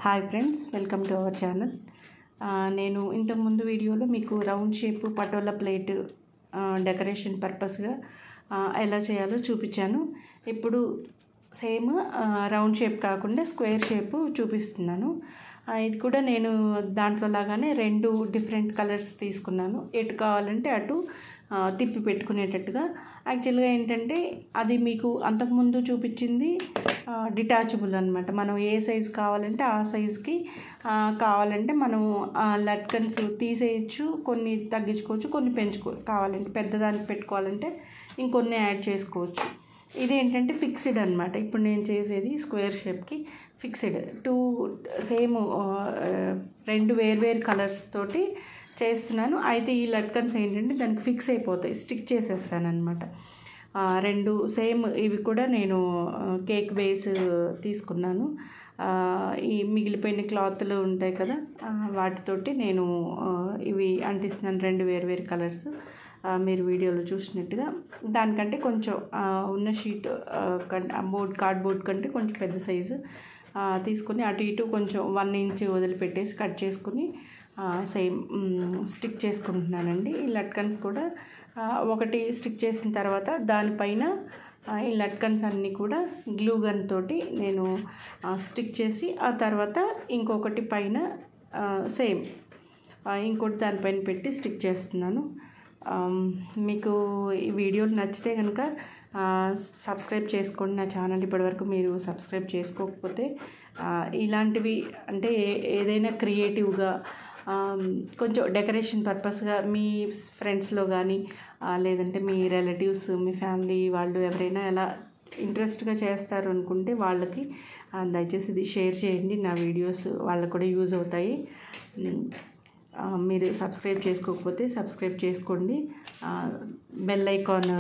Hi friends, welcome to our channel. నేను ఇంతకుముందు వీడియోలో మీకు round shape patola plate decoration పర్పస్గా ఎలా చేయాలో చూపించాను. ఇప్పుడు సేమ్ రౌండ్ షేప్ కాకుండా స్క్వేర్ షేప్ చూపిస్తున్నాను. ఇది కూడా నేను దాంట్లో లాగానే 2 డిఫరెంట్ కలర్స్ తీసుకున్నాను. ఎటు కావాలంటే అటు తిప్పి పెట్టుకునేటట్టుగా. యాక్చువల్గా ఏంటంటే అది మీకు అంతకుముందు చూపించింది డిటాచబుల్ అనమాట. మనం ఏ సైజు కావాలంటే ఆ సైజుకి కావాలంటే మనం లట్కన్స్ తీసేయచ్చు, కొన్ని తగ్గించుకోవచ్చు, కొన్ని కావాలంటే పెద్దదానికి పెట్టుకోవాలంటే ఇంకొన్ని యాడ్ చేసుకోవచ్చు. ఇదేంటంటే ఫిక్స్డ్ అనమాట. ఇప్పుడు నేను చేసేది స్క్వేర్ షేప్కి ఫిక్స్డ్ 2 సేమ్ 2 వేర్వేరు కలర్స్ తోటి చేస్తున్నాను. అయితే ఈ లట్కన్స్ ఏంటంటే దానికి ఫిక్స్ అయిపోతాయి, స్టిక్ చేసేస్తాను అనమాట. 2 సేమ్ ఇవి కూడా నేను కేక్ బేస్ తీసుకున్నాను. ఈ మిగిలిపోయిన క్లాత్లు ఉంటాయి కదా, వాటితోటి నేను ఇవి అంటిస్తున్నాను. 2 వేర్వేరు కలర్స్ మీరు వీడియోలో చూసినట్టుగా. దానికంటే కొంచెం ఉన్న షీట్ కార్డ్బోర్డ్ కంటే కొంచెం పెద్ద సైజు తీసుకుని అటు ఇటు కొంచెం 1 ఇంచ్ వదిలిపెట్టేసి కట్ చేసుకుని సేమ్ స్టిక్ చేసుకుంటున్నానండి. ఈ లట్కన్స్ కూడా ఒకటి స్టిక్ చేసిన తర్వాత దానిపైన ఈ లట్కన్స్ అన్నీ కూడా గ్లూ గన్ తోటి నేను స్టిక్ చేసి ఆ తర్వాత ఇంకొకటి పైన సేమ్ ఇంకోటి దానిపైన పెట్టి స్టిక్ చేస్తున్నాను. మీకు ఈ వీడియోలు నచ్చితే కనుక సబ్స్క్రైబ్ చేసుకోండి నా ఛానల్. ఇప్పటివరకు మీరు సబ్స్క్రైబ్ చేసుకోకపోతే ఇలాంటివి అంటే ఏదైనా క్రియేటివ్గా కొంచెం డెకరేషన్ పర్పస్గా మీ ఫ్రెండ్స్లో కానీ లేదంటే మీ రిలేటివ్స్, మీ ఫ్యామిలీ వాళ్ళు ఎవరైనా ఎలా ఇంట్రెస్ట్గా చేస్తారు అనుకుంటే వాళ్ళకి దయచేసి ఇది షేర్ చేయండి. నా వీడియోస్ వాళ్ళకు కూడా యూజ్ అవుతాయి. మీరు సబ్స్క్రైబ్ చేసుకోకపోతే సబ్స్క్రైబ్ చేసుకోండి. బెల్ ఐకాన్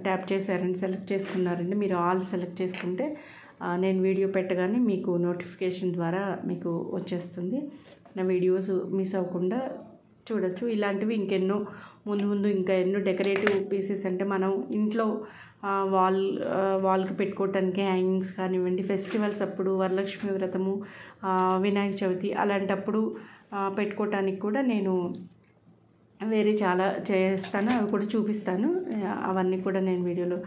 ట్యాప్ చేశారని సెలెక్ట్ చేసుకున్నారండి. మీరు ఆల్ సెలెక్ట్ చేసుకుంటే నేను వీడియో పెట్టగానే మీకు నోటిఫికేషన్ ద్వారా మీకు వచ్చేస్తుంది. నా వీడియోస్ మిస్ అవ్వకుండా చూడొచ్చు. ఇలాంటివి ఇంకెన్నో ముందు ఇంకా ఎన్నో డెకరేటివ్ పీసెస్ అంటే మనం ఇంట్లో వాల్కి పెట్టుకోవటానికి హ్యాంగింగ్స్ కానివ్వండి, ఫెస్టివల్స్ అప్పుడు, వరలక్ష్మి వ్రతము, వినాయక చవితి అలాంటప్పుడు పెట్టుకోవటానికి కూడా నేను వేరే చాలా చేస్తాను. అవి కూడా చూపిస్తాను. అవన్నీ కూడా నేను వీడియోలో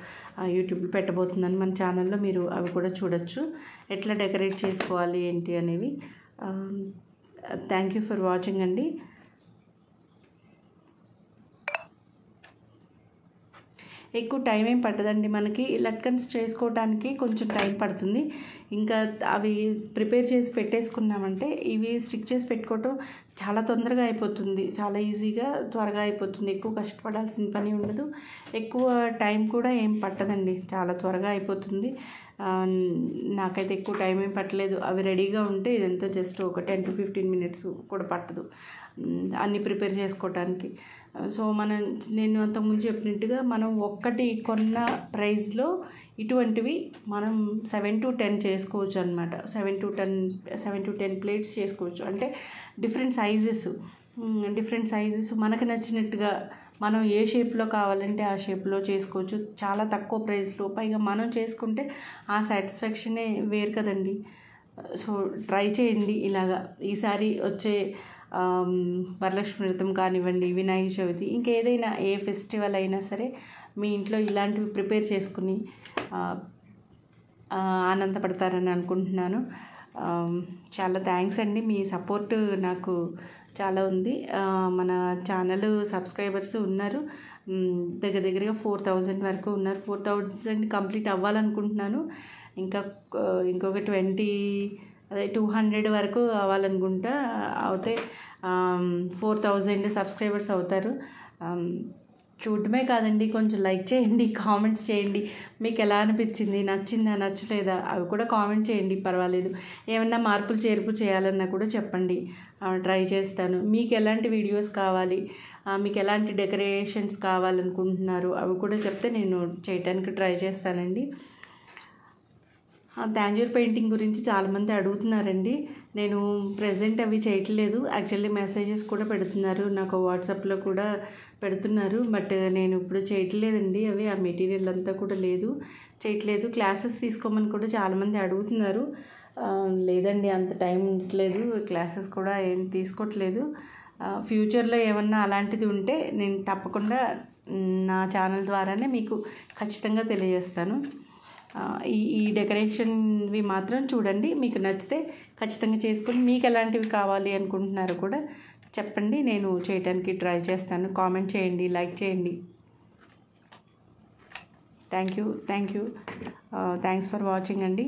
యూట్యూబ్లో పెట్టబోతున్నాను. మన ఛానల్లో మీరు అవి కూడా చూడొచ్చు, ఎట్లా డెకరేట్ చేసుకోవాలి ఏంటి అనేవి. థ్యాంక్ యూ ఫర్ వాచింగ్ అండి. ఎక్కువ టైం ఏం పట్టదండి మనకి. లట్కన్స్ చేసుకోవడానికి కొంచెం టైం పడుతుంది. ఇంకా అవి ప్రిపేర్ చేసి పెట్టేసుకున్నామంటే ఇవి స్టిక్ చేసి పెట్టుకోవటం చాలా తొందరగా అయిపోతుంది, చాలా ఈజీగా త్వరగా అయిపోతుంది. ఎక్కువ కష్టపడాల్సిన పని ఉండదు, ఎక్కువ టైం కూడా ఏం పట్టదండి, చాలా త్వరగా అయిపోతుంది. నాకైతే ఎక్కువ టైం ఏం పట్టలేదు. అవి రెడీగా ఉంటే ఇదంతా జస్ట్ ఒక 10 to 15 minutes కూడా పట్టదు అన్నీ ప్రిపేర్ చేసుకోవటానికి. సో నేను అంతకుముందు చెప్పినట్టుగా మనం ఒక్కటి కొన్న ప్రైస్లో ఇటువంటివి మనం 7 to 10 చేసుకోవచ్చు అనమాట. 7 to 10 ప్లేట్స్ చేసుకోవచ్చు. అంటే డిఫరెంట్ సైజెస్ మనకు నచ్చినట్టుగా మనం ఏ షేప్లో కావాలంటే ఆ షేప్లో చేసుకోవచ్చు. చాలా తక్కువ ప్రైస్లో, పైగా మనం చేసుకుంటే ఆ సాటిస్ఫాక్షనే వేరు కదండి. సో ట్రై చేయండి ఇలాగా. ఈసారి వచ్చే వరలక్ష్మి వ్రతం కానివ్వండి, వినాయక చవితి, ఇంకేదైనా ఏ ఫెస్టివల్ అయినా సరే మీ ఇంట్లో ఇలాంటివి ప్రిపేర్ చేసుకుని ఆనందపడతారని అనుకుంటున్నాను. చాలా థ్యాంక్స్ అండి. మీ సపోర్ట్ నాకు చాలా ఉంది. మన ఛానల్ సబ్స్క్రైబర్స్ ఉన్నారు, దగ్గరగా 4000 వరకు ఉన్నారు. 4000 కంప్లీట్ అవ్వాలనుకుంటున్నాను. ఇంకొక 200 వరకు అవ్వాలనుకుంటా. అవుతే 4000 సబ్స్క్రైబర్స్ అవుతారు. చూడటమే కాదండి, కొంచెం లైక్ చేయండి, కామెంట్స్ చేయండి. మీకు ఎలా అనిపించింది, నచ్చిందా నచ్చలేదా అవి కూడా కామెంట్ చేయండి, పర్వాలేదు. ఏమన్నా మార్పులు చేర్పు చేయాలన్నా కూడా చెప్పండి, ట్రై చేస్తాను. మీకు ఎలాంటి వీడియోస్ కావాలి, మీకు ఎలాంటి డెకరేషన్స్ కావాలనుకుంటున్నారు అవి కూడా చెప్తే నేను చేయడానికి ట్రై చేస్తానండి. తాంజూర్ పెయింటింగ్ గురించి చాలామంది అడుగుతున్నారండి. నేను ప్రెజెంట్ అవి చేయట్లేదు. యాక్చువల్లీ మెసేజెస్ కూడా పెడుతున్నారు, నాకు వాట్సాప్లో కూడా పెడుతున్నారు. బట్ నేను ఇప్పుడు చేయట్లేదండి. ఆ మెటీరియల్ అంతా కూడా చేయట్లేదు. క్లాసెస్ తీసుకోమని కూడా చాలామంది అడుగుతున్నారు. లేదండి, అంత టైం ఉండట్లేదు, క్లాసెస్ కూడా ఏం తీసుకోవట్లేదు. ఫ్యూచర్లో ఏమన్నా అలాంటిది ఉంటే నేను తప్పకుండా నా ఛానల్ ద్వారానే మీకు ఖచ్చితంగా తెలియజేస్తాను. ఈ డెకరేషన్వి మాత్రం చూడండి, మీకు నచ్చితే ఖచ్చితంగా చేసుకొని మీకు ఎలాంటివి కావాలి అనుకుంటున్నారో కూడా చెప్పండి, నేను చేయడానికి ట్రై చేస్తాను. కామెంట్ చేయండి, లైక్ చేయండి. Thank you thanks for watching అండి.